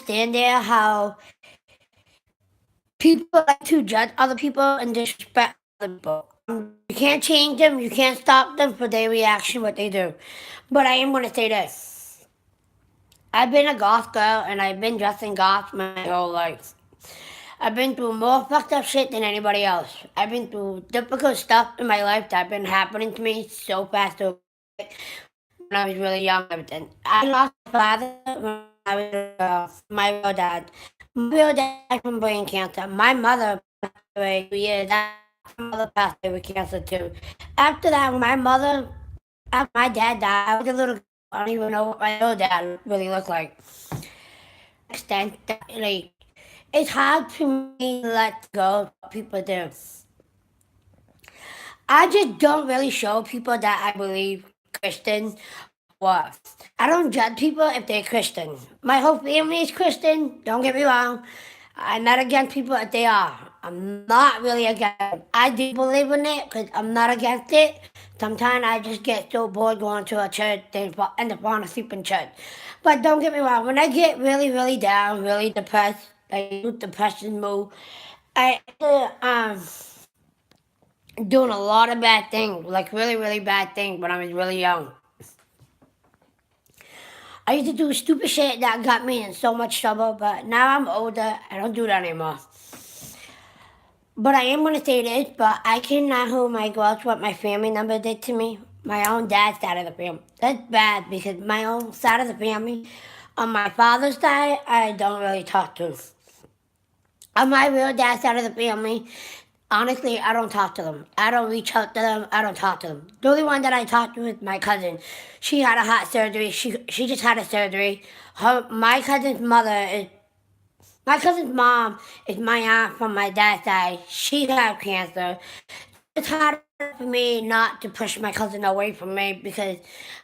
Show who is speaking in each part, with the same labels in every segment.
Speaker 1: understand there how people like to judge other people and disrespect other people. You can't change them, you can't stop them for their reaction, what they do. But I am going to say this. I've been a goth girl and I've been dressing goth my whole life. I've been through more fucked up shit than anybody else. I've been through difficult stuff in my life that have been happening to me so fast so quick when I was really young and everything. I lost my father when I was a girl, my real dad. My real dad died from brain cancer. My mother passed away 2 years after my mother passed away with cancer too. After that, when after my dad died, I was a little girl. I don't even know what my real dad really looked like. To an extent that, like, it's hard for me to let go of what people do. I just don't really show people that I believe Christian or what. I don't judge people if they're Christian. My whole family is Christian, don't get me wrong. I'm not against people if they are. I'm not really against it. I do believe in it because I'm not against it. Sometimes I just get so bored going to a church and end up falling asleep in church. But don't get me wrong, when I get really, really down, really depressed, like depression move, I doing a lot of bad things, like really, really bad things when I was really young. I used to do stupid shit that got me in so much trouble, but now I'm older, I don't do that anymore. But I am gonna say this, but I cannot hold my grudge what my family member did to me. My own dad's side of the family. That's bad because my own side of the family, on my father's side, I don't really talk to. On my real dad's side of the family, honestly, I don't talk to them. I don't reach out to them. I don't talk to them. The only one that I talk to is my cousin. She had a heart surgery. She just had a surgery. My cousin's mom is my aunt from my dad's side. She had cancer. So it's hard for me not to push my cousin away from me because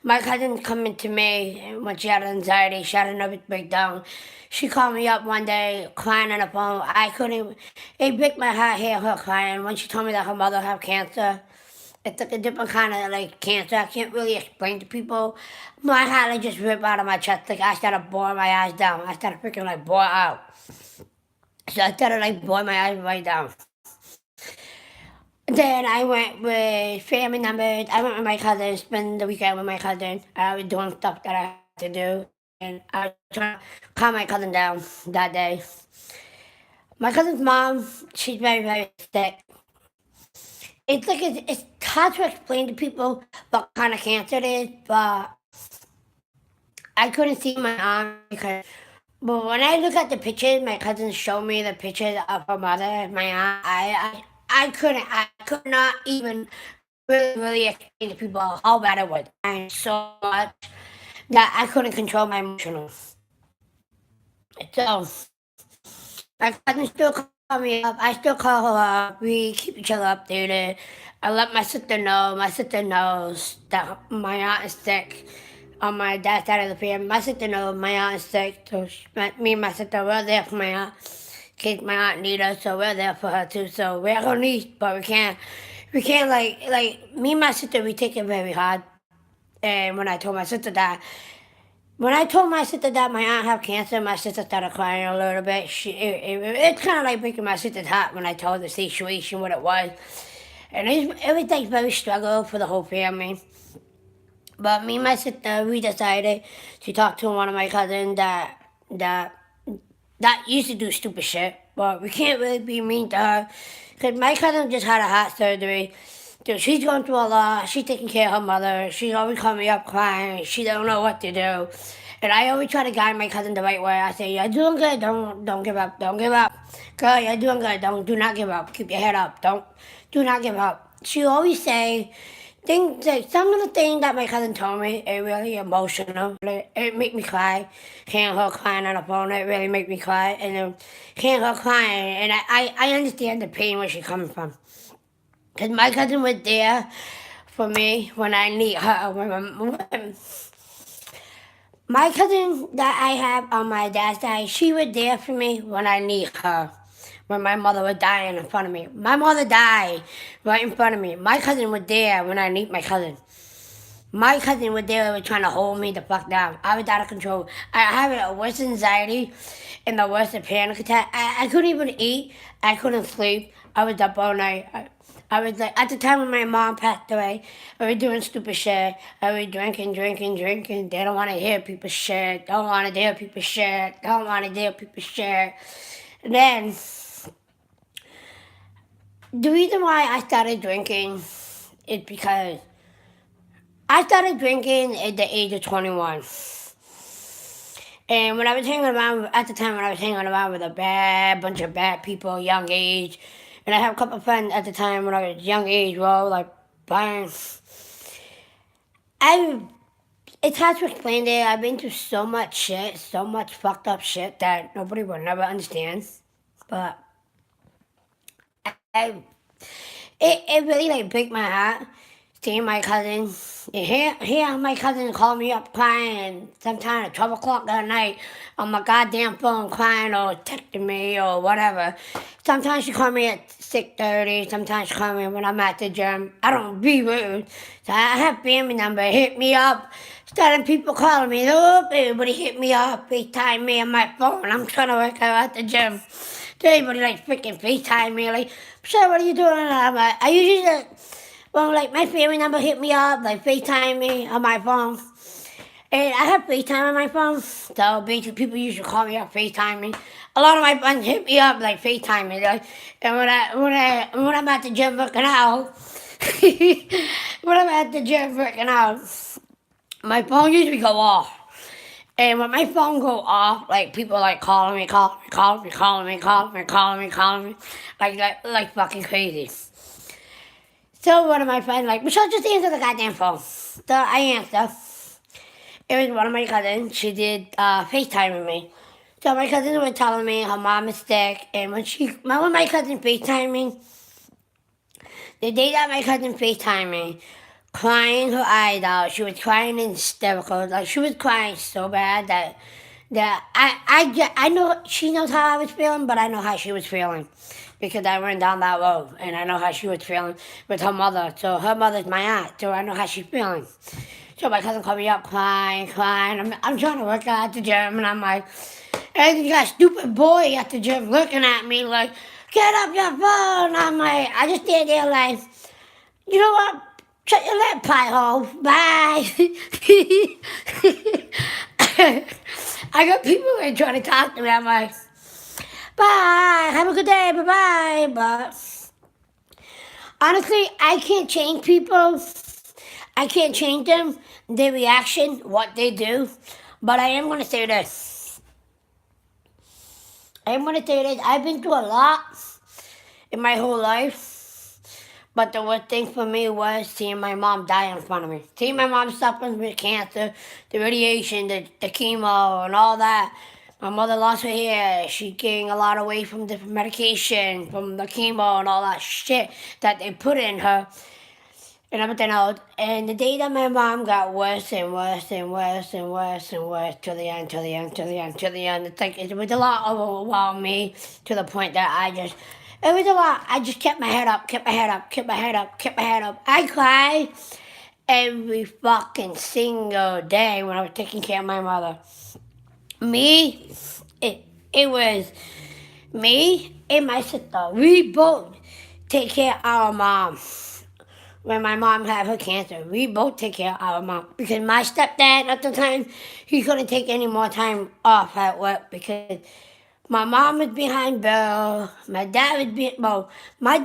Speaker 1: my cousin's coming to me when she had anxiety. She had a nervous breakdown. She called me up one day crying on the phone. I couldn't. It break my heart hearing her crying when she told me that her mother had cancer. It's like a different kind of like cancer. I can't really explain to people. My heart like just ripped out of my chest. Like I started boring my eyes down. I started freaking like bored out. So I started like boring my eyes right down. Then I went with family members. I went with my cousin, spend the weekend with my cousin. I was doing stuff that I had to do, and I was trying to calm my cousin down that day. My cousin's mom, she's very, very sick. It's hard to explain to people what kind of cancer it is, but I couldn't see my aunt because. But when I look at the pictures, my cousin showed me the pictures of her mother, my aunt. I could not even really, really explain to people how bad it was. And so much that I couldn't control my emotions. So my cousin still called me up. I still call her up. We keep each other updated. I let my sister know. My sister knows that my aunt is sick on my dad's side of the family. My sister knows my aunt is sick. So me and my sister, we're there for my aunt. In case my aunt needs us, so we're there for her too. So we're gonna need, but we can't like me and my sister, we take it very hard. And when I told my sister that my aunt had cancer, my sister started crying a little bit. It's kind of like breaking my sister's heart when I told her the situation, what it was. And it was like very struggle for the whole family. But me and my sister, we decided to talk to one of my cousins that that used to do stupid shit. But we can't really be mean to her because my cousin just had a heart surgery. So she's going through a lot. She's taking care of her mother. She's always calling me up crying. She don't know what to do. And I always try to guide my cousin the right way. I say, "You're doing good. Don't give up. Don't give up, girl. You're doing good. Do not give up. Keep your head up. Do not give up." She always say things like some of the things that my cousin told me. It really emotional. It make me cry. Hearing her crying on the phone, it really make me cry. And then hearing her crying, and I understand the pain where she's coming from. Because my cousin was there for me when I need her. My cousin that I have on my dad's side, she was there for me when I need her. When my mother was dying in front of me. My mother died right in front of me. My cousin was there when I need my cousin. My cousin was there was trying to hold me the fuck down. I was out of control. I have a worse anxiety. in the worst of panic attack. I couldn't even eat. I couldn't sleep. I was up all night. I was like, at the time when my mom passed away, I was doing stupid shit. I was drinking, drinking, drinking. They don't want to hear people shit. Don't want to hear people shit. Don't want to hear people shit. And then, the reason why I started drinking is because I started drinking at the age of 21. And when I was hanging around, at the time when I was hanging around with a bunch of bad people, young age, and I have a couple of friends at the time when I was young age, well, like, buying. It's hard to explain it. I've been through so much shit, so much fucked up shit that nobody will never understand. But it really like break my heart seeing my cousin. Here my cousin called me up crying sometime at 12 o'clock that night on my goddamn phone crying or texting me or whatever. Sometimes she called me at 6:30. Sometimes she called me when I'm at the gym. I don't be rude. So I have family number. Hit me up. Starting people calling me. Oh, everybody hit me up. FaceTime me on my phone. I'm trying to work out at the gym. Everybody like freaking FaceTime me. Like, sure, what are you doing? I'm like, I usually just, well, like my family number hit me up, like FaceTime me on my phone. And I have FaceTime on my phone, so basically people usually call me up, FaceTime me. A lot of my friends hit me up, like FaceTime me, like, and when I'm at the gym working out, when I'm at the gym working out, my phone usually go off. And when my phone go off, like people like calling me, like fucking crazy. So one of my friends like, Michelle, just answer the goddamn phone. So I answer. It was one of my cousins. She did FaceTime with me. So my cousin was telling me her mom is sick, and when my cousin FaceTimed me, the day that my cousin FaceTimed me, crying her eyes out, she was crying in hysterical, like she was crying so bad that I know she knows how I was feeling, but I know how she was feeling because I went down that road and I know how she was feeling with her mother. So her mother's my aunt, so I know how she's feeling. So my cousin called me up crying. I'm trying to work out at the gym and I'm like, and you got a stupid boy at the gym looking at me like, get up your phone. I'm like, I just stand there like, you know what? Shut your lip pie hole. Bye. I got people that trying to talk to me. I'm like, bye. Have a good day. Bye bye. But honestly, I can't change people. I can't change them, their reaction, what they do. But I am going to say this. I've been through a lot in my whole life. But the worst thing for me was seeing my mom die in front of me. Seeing my mom suffering with cancer, the radiation, the chemo, and all that. My mother lost her hair. She gained a lot of weight from different medication, from the chemo and all that shit that they put in her and everything else. And the day that my mom got worse and worse and worse and worse and worse to the end, it's like it was a lot overwhelmed me to the point that it was a lot. I just kept my head up. I cried every fucking single day when I was taking care of my mother. It was me and my sister. We both take care of our mom. When my mom had her cancer, we both take care of our mom. Because my stepdad at the time, he couldn't take any more time off at work because my mom was behind Bill. My dad was my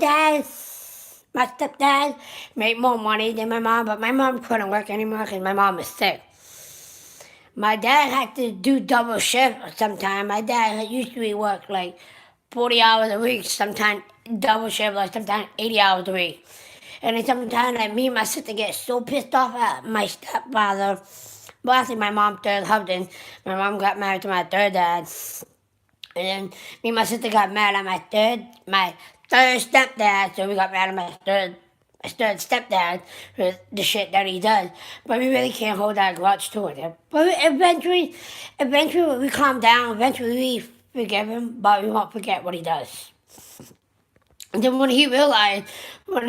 Speaker 1: stepdad made more money than my mom, but my mom couldn't work anymore because my mom was sick. My dad had to do double shift sometimes. My dad used to work like 40 hours a week, sometimes double shift, like sometimes 80 hours a week. And then sometimes like me and my sister get so pissed off at my stepfather. Well, actually my mom's third husband. My mom got married to my third dad. And then me and my sister got mad at my third stepdad, so we got mad at my third stepdad for the shit that he does. But we really can't hold that grudge toward him. But eventually we calm down. Eventually we forgive him, but we won't forget what he does. And then when he realized the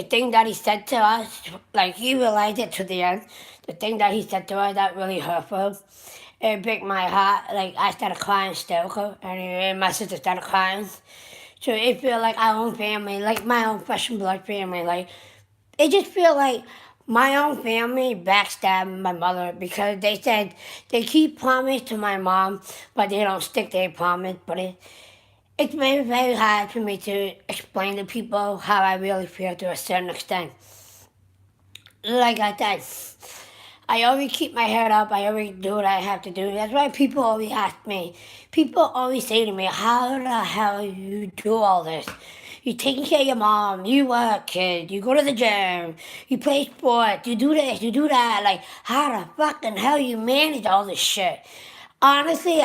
Speaker 1: thing that he said to us, like he realized it to the end, the thing that he said to us that really hurt him. it broke my heart. Like I started crying still, and my sister started crying. So it feel like our own family, like my own flesh and blood family. Like it just feel like my own family backstabbed my mother because they said they keep promise to my mom, but they don't stick to their promise. But it's very, very hard for me to explain to people how I really feel to a certain extent. Like I said, I always keep my head up. I always do what I have to do. That's why people always ask me. People always say to me, how the hell you do all this? You taking care of your mom, you work, kid, you go to the gym, you play sports, you do this, you do that. Like, how the fucking hell you manage all this shit? Honestly,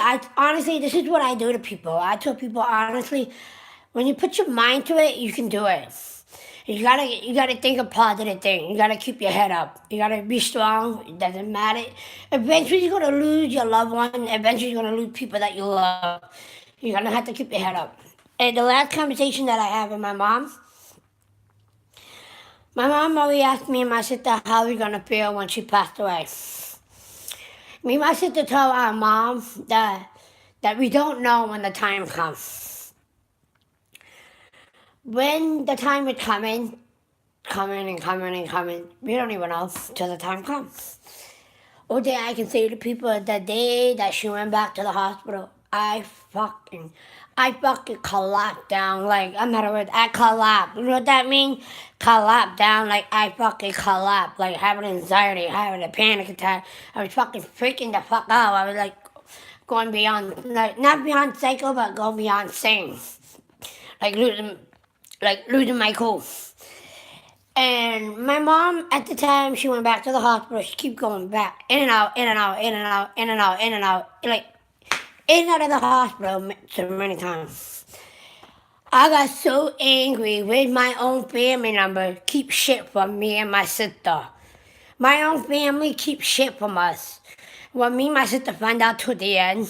Speaker 1: this is what I do to people. I tell people honestly, when you put your mind to it, you can do it. You gotta think a positive thing. You gotta keep your head up. You gotta be strong. It doesn't matter. Eventually, you're gonna lose your loved one. Eventually, you're gonna lose people that you love. You're gonna have to keep your head up. And the last conversation that I had with my mom always asked me and my sister how we gonna feel when she passed away. Me and my sister told our mom that we don't know when the time comes. When the time is coming and coming, we don't even know till the time comes. One thing I can say to people is the day that she went back to the hospital, I fucking collapsed down. Like, I'm not a word, I collapsed. You know what that means? Collapsed down, like I fucking collapsed. Like having anxiety, having a panic attack. I was fucking freaking the fuck out. I was like going beyond, like not beyond psycho, but going beyond sane. Like losing my cool. And my mom, at the time she went back to the hospital, she keep going back in and out, in and out, in and out, in and out, in and out, like in and out of the hospital so many times. I got so angry with my own family member keep shit from me and my sister. My own family keep shit from us. When me and my sister find out to the end,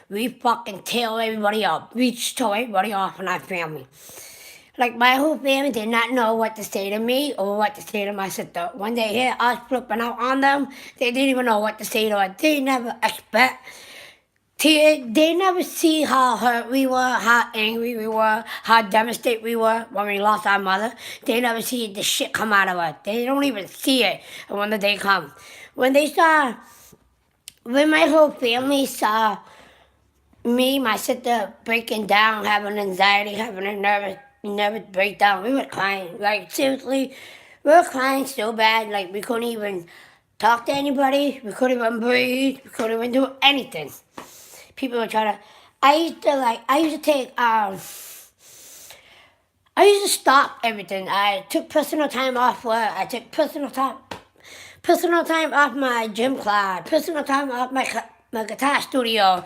Speaker 1: we fucking tell everybody up. We just tell everybody off in our family. Like my whole family did not know what to say to me or what to say to my sister. When they hear us flipping out on them, they didn't even know what to say to us. They never expect. They never see how hurt we were, how angry we were, how devastated we were when we lost our mother. They never see the shit come out of us. They don't even see it when the day comes. When my whole family saw me, my sister breaking down, having anxiety, having a nervous breakdown, we were crying. Like seriously, we were crying so bad, like we couldn't even talk to anybody, we couldn't even breathe, we couldn't even do anything. People were trying to. I used to stop everything. I took personal time off work. I took personal time off my gym class, personal time off my guitar studio,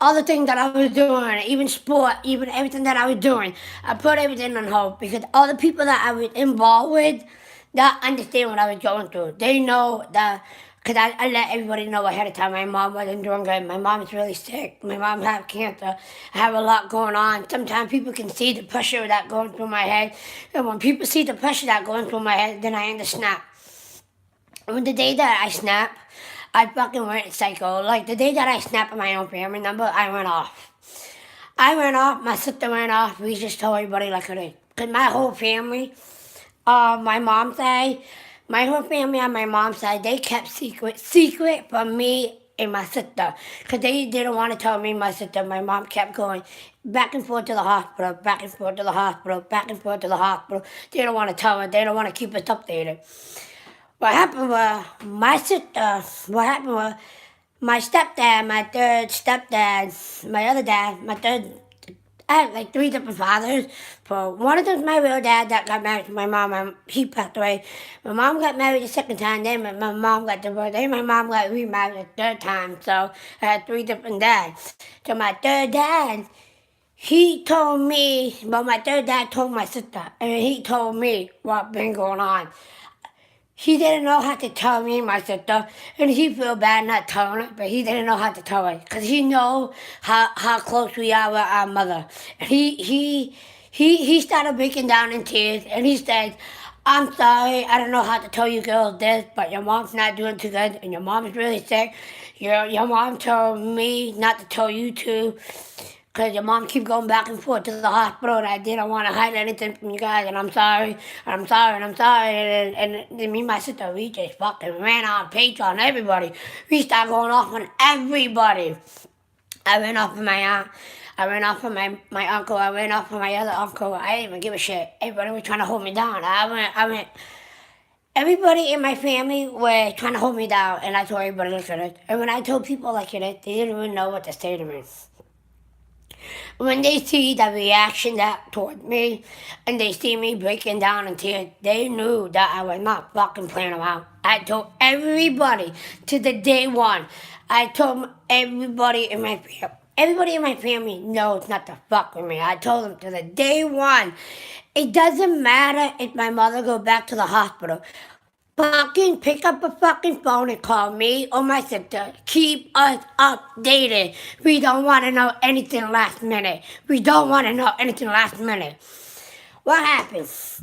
Speaker 1: all the things that I was doing, even sport, even everything that I was doing. I put everything on hold because all the people that I was involved with, they understand what I was going through. They know that. Because I let everybody know ahead of time my mom wasn't doing good. My mom is really sick. My mom has cancer. I have a lot going on. Sometimes people can see the pressure that going through my head. And when people see the pressure that going through my head, then I end to snap. And the day that I snap, I fucking went psycho. Like the day that I snapped at my own family number, I went off. My sister went off. We just told everybody like it is. Because my whole family, my mom's side, my whole family on my mom's side, they kept secret from me and my sister. Because they didn't want to tell me and my sister. My mom kept going back and forth to the hospital, back and forth to the hospital, back and forth to the hospital. They don't want to tell her. They don't want to keep us updated. What happened was my stepdad, my third stepdad, my other dad, I had like three different fathers. But one of them's my real dad that got married to my mom, and he passed away. My mom got married the second time, then my mom got divorced, then my mom got remarried the third time. So I had three different dads. So my third dad, my third dad told my sister, and he told me what been going on. He didn't know how to tell me and my sister, and he feel bad not telling her, but he didn't know how to tell her because he know how close we are with our mother. And he started breaking down in tears, and he said, "I'm sorry, I don't know how to tell you girls this, but your mom's not doing too good, and your mom is really sick. Your mom told me not to tell you to, because your mom keep going back and forth to the hospital, and I didn't want to hide anything from you guys, and I'm sorry, and I'm sorry, and I'm sorry, and me and my sister, we just fucking ran on page on everybody. We started going off on everybody. I ran off of my aunt. I ran off of my uncle. I ran off of my other uncle. I didn't even give a shit. Everybody was trying to hold me down. I went. Everybody in my family were trying to hold me down, and I told everybody, look at it. And when I told people like it, they didn't even know what to say to me. When they see the reaction that toward me, and they see me breaking down in tears, they knew that I was not fucking playing around. I told everybody to the day one. I told everybody in my family. Everybody in my family knows not to fuck with me. I told them to the day one. It doesn't matter if my mother go back to the hospital. Fucking pick up a fucking phone and call me or my sister. Keep us updated. We don't want to know anything last minute. We don't want to know anything last minute. What happens?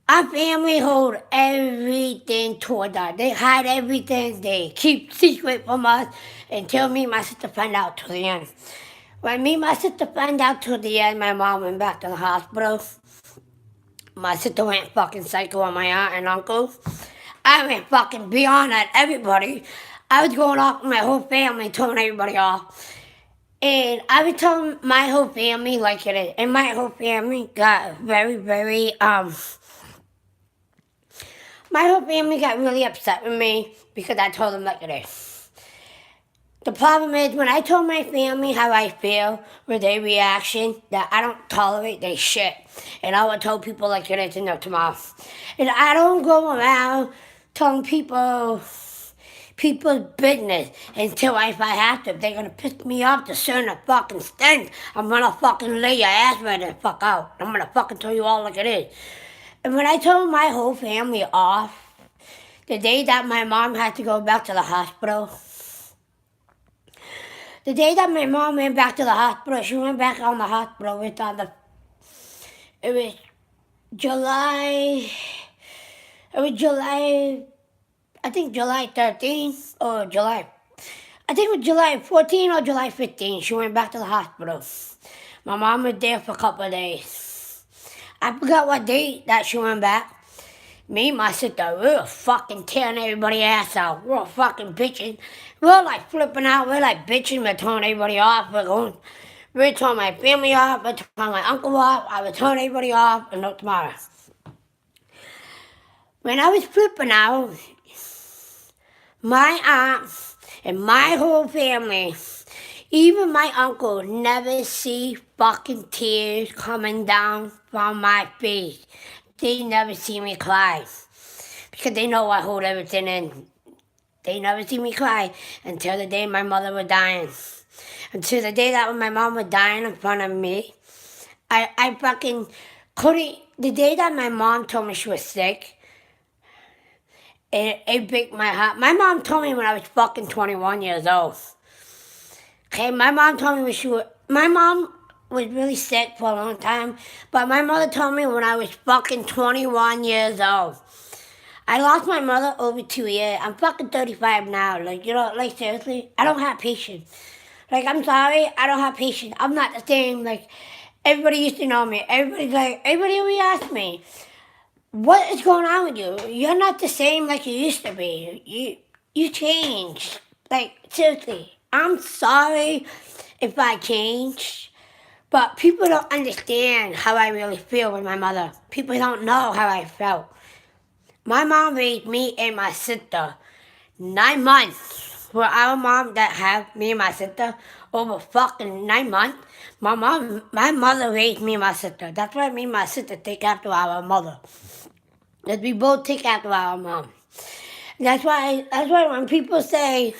Speaker 1: Our family hold everything toward us. They hide everything. They keep secret from us until me and my sister find out till the end. When me and my sister find out till the end, my mom went back to the hospital. My sister went fucking psycho on my aunt and uncle. I went fucking beyond at everybody. I was going off with my whole family, telling everybody off. And I was telling my whole family like it is. And my whole family got my whole family got really upset with me because I told them like it is. The problem is when I told my family how I feel with their reaction, that I don't tolerate their shit. And I would tell people like it is in their mouth. And I don't go around telling people's business until if I have to. If they're gonna piss me off to certain fucking extent, I'm gonna fucking lay your ass right the fuck out. I'm gonna fucking tell you all like it is. And when I told my whole family off, the day that my mom had to go back to the hospital, the day that my mom went back to the hospital, she went back on the hospital with it was July, I think July 13th or I think it was July 14 or July 15. She went back to the hospital. My mom was there for a couple of days. I forgot what date that she went back. Me and my sister, we were fucking tearing everybody's ass out. We were fucking bitching. We were like flipping out. We were like bitching. We're telling everybody off. We're telling my family off. We're telling my uncle off. I was telling everybody off. And no tomorrow. When I was flipping out, my aunt and my whole family, even my uncle, never see fucking tears coming down from my face. They never see me cry because they know I hold everything in. They never see me cry until the day my mother was dying. Until the day that my mom was dying in front of me. I fucking couldn't. The day that my mom told me she was sick, it broke my heart. My mom told me when I was fucking 21 years old. Okay, my mom told me my mom was really sick for a long time, but my mother told me when I was fucking 21 years old. I lost my mother over 2 years. I'm fucking 35 now. Like, seriously, I don't have patience. Like, I'm sorry, I don't have patience. I'm not the same. Like, everybody used to know me. Everybody always asked me, what is going on with you? You're not the same like you used to be. You changed. Like, seriously, I'm sorry if I changed. But people don't understand how I really feel with my mother. People don't know how I felt. My mom raised me and my sister 9 months. For our mom that had me and my sister over fucking 9 months, my mother raised me and my sister. That's why me and my sister take after our mother. Because we both take after our mom. That's why when people say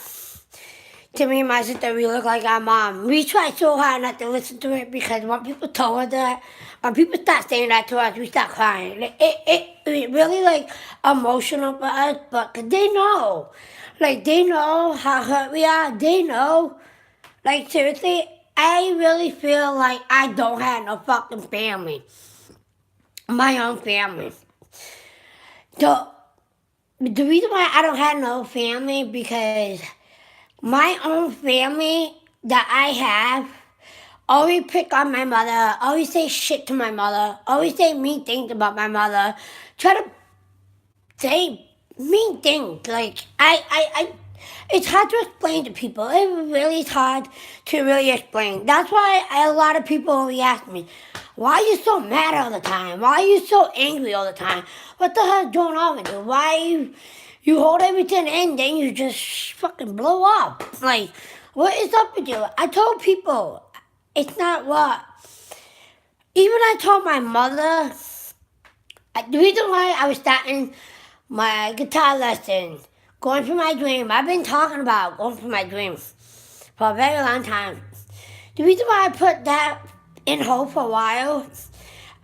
Speaker 1: to me and my sister, we look like our mom. We try so hard not to listen to it because when people tell us that, when people start saying that to us, we start crying. It really like emotional for us, but 'cause they know. Like, they know how hurt we are. They know. Like, seriously, I really feel like I don't have no fucking family. My own family. The reason why I don't have no family because my own family that I have always pick on my mother, always say shit to my mother, always say mean things about my mother, try to say mean things. Like it's hard to explain to people. It really is hard to really explain. That's why a lot of people always ask me, why are you so mad all the time? Why are you so angry all the time? What the hell is going on with you? Why you hold everything in, then you just fucking blow up? Like, what is up with you? I told people, it's not what. Even I told my mother, the reason why I was starting my guitar lesson, going for my dream, I've been talking about going for my dream for a very long time. The reason why I put that in hold for a while,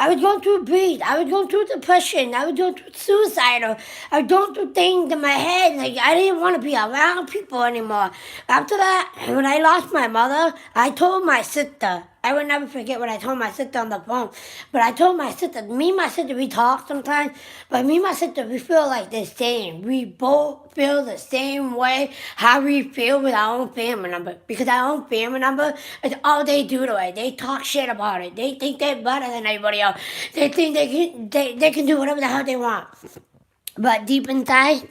Speaker 1: I was going through grief. I was going through depression. I was going through suicidal. I was going through things in my head. Like, I didn't want to be around people anymore. After that, when I lost my mother, I told my sister. I will never forget what I told my sister on the phone. But I told my sister, me and my sister, we talk sometimes, but me and my sister, we feel like the same. We both feel the same way how we feel with our own family number. Because our own family number is all they do to it. They talk shit about it. They think they're better than everybody else. They think they can do whatever the hell they want. But deep inside,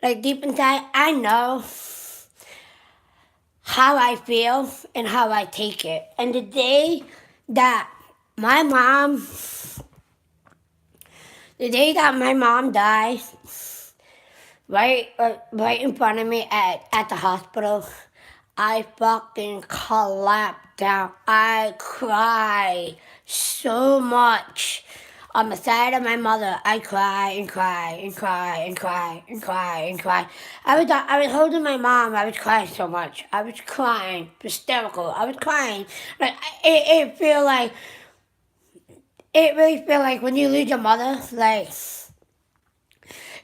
Speaker 1: I know how I feel and how I take it. And the day that my mom, died, right in front of me at the hospital, I fucking collapsed down. I cried so much. On the side of my mother, I cry and cry and cry and cry and cry and cry. I was holding my mom. I was crying so much. I was crying, hysterical. I was crying. Like it really feel like when you lose your mother, like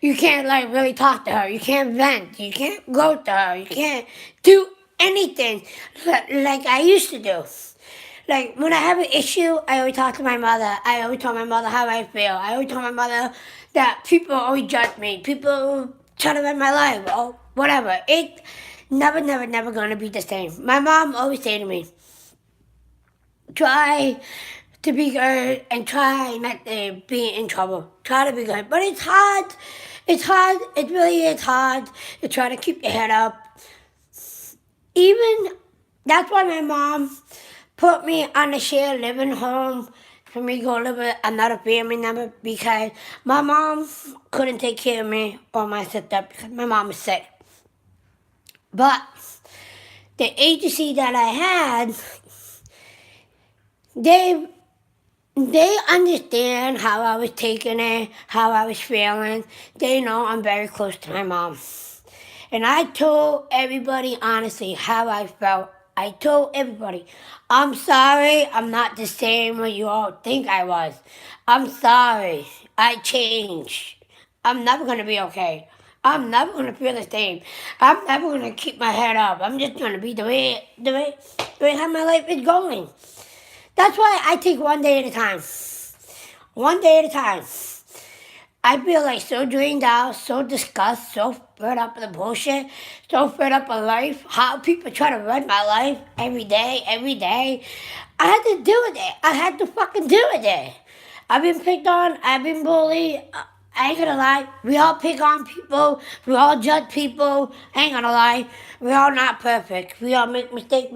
Speaker 1: you can't like really talk to her. You can't vent. You can't go to her. You can't do anything like I used to do. Like, when I have an issue, I always talk to my mother. I always tell my mother how I feel. I always tell my mother that people always judge me. People try to run my life or whatever. It never gonna be the same. My mom always say to me, try to be good and try not to be in trouble. Try to be good. But it's hard. It's hard. It really is hard to try to keep your head up. Even, that's why my mom put me on a shared living home for me to go live with another family member because my mom couldn't take care of me or my sister because my mom was sick. But the agency that I had, they understand how I was taking it, how I was feeling. They know I'm very close to my mom. And I told everybody honestly how I felt. I told everybody, I'm sorry I'm not the same way you all think I was. I'm sorry. I changed. I'm never going to be okay. I'm never going to feel the same. I'm never going to keep my head up. I'm just going to be the way how my life is going. That's why I take one day at a time. One day at a time. I feel like so drained out, so disgusted, so fed up with the bullshit, so fed up with life, how people try to run my life every day. I had to deal with it. I had to fucking deal with it. I've been picked on, I've been bullied. I ain't gonna lie, we all pick on people, we all judge people, I ain't gonna lie, we all not perfect. We all make mistakes,